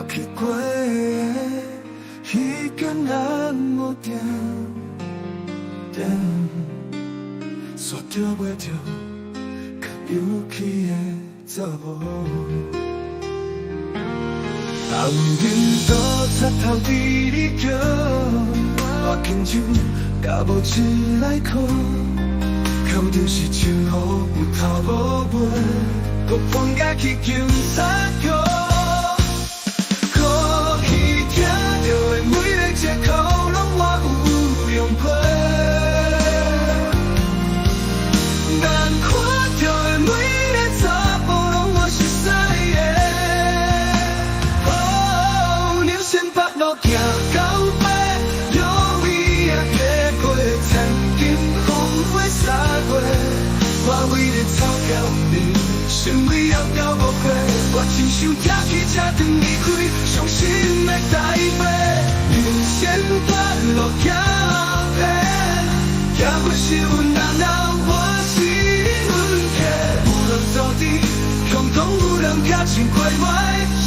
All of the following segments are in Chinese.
去过的彼间按摩店，煞着袂着较有气的查某。红云倒插头伫你桥，我牵手甲无一来靠，靠就是树雨有头无尾，搁碰甲去警察局。可去听到的每个借口，拢我有用批。难看到的每个查甫，拢我熟悉的。哦，牛线北路行到尾，路尾啊过过田间风花洒过，我为你草桥面，心里还交无花，我亲手拆去才当离开，伤心的台北，牛线北路行回，也不是阮人老，我是阮客，有人走伫，共同有人脚穿过来，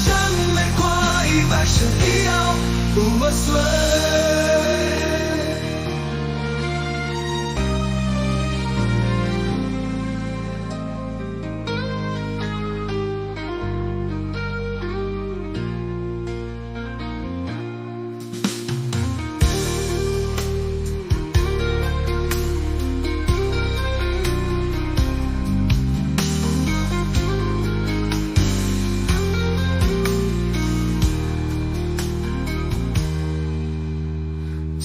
谁要看伊目神以后有我衰。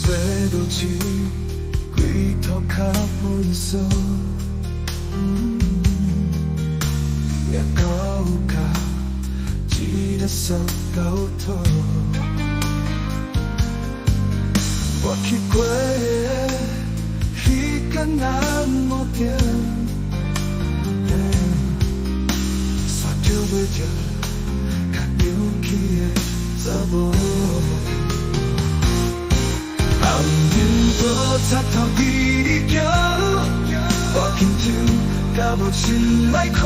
做路痴，规头脚闷锁，也到甲一个伤到头。我去过的彼间按摩店，煞着袂着较有气的查某。红云倒插头伫你桥，我牵手甲无一来靠，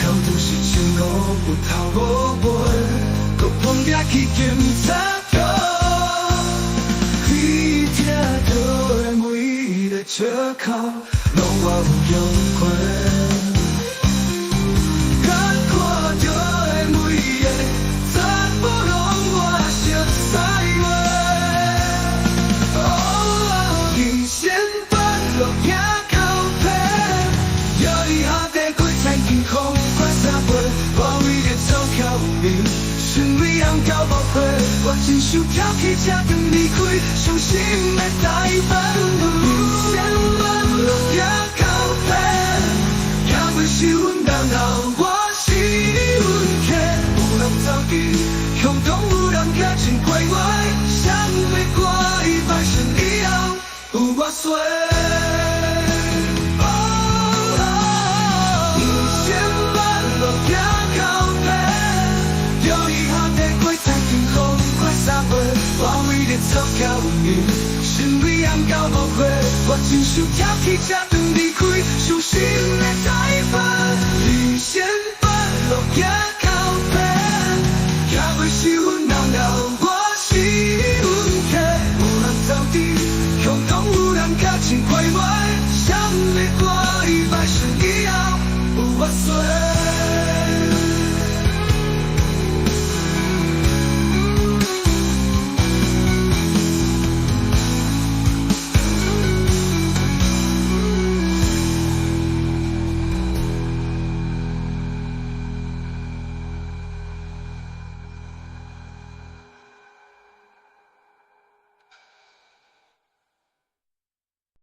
靠就是树路有头无尾，搁碰壁去警察局。你听到的每个借口，拢我有用过。看到的每个查甫，拢我熟悉话。人生半路行到尾，摇伊下地过田间风刮洒过，我为着草桥面，心里红到无花，我亲手挑起才当离开，伤心的台北。人生半路行到尾，也袂是阮人老，我是阮客，有人走伫，共同有人脚穿过来，谁要看伊目神以后有我衰。人生半路行到尾，摇伊下地过田间风刮洒过，我为着草桥面，心里红到无花，我亲手挑起才当离开，伤心的台北。人生半路行到尾，也袂是阮人老，我是阮客，有人走伫，共同有人脚穿过来，谁要看伊目神以后有我衰。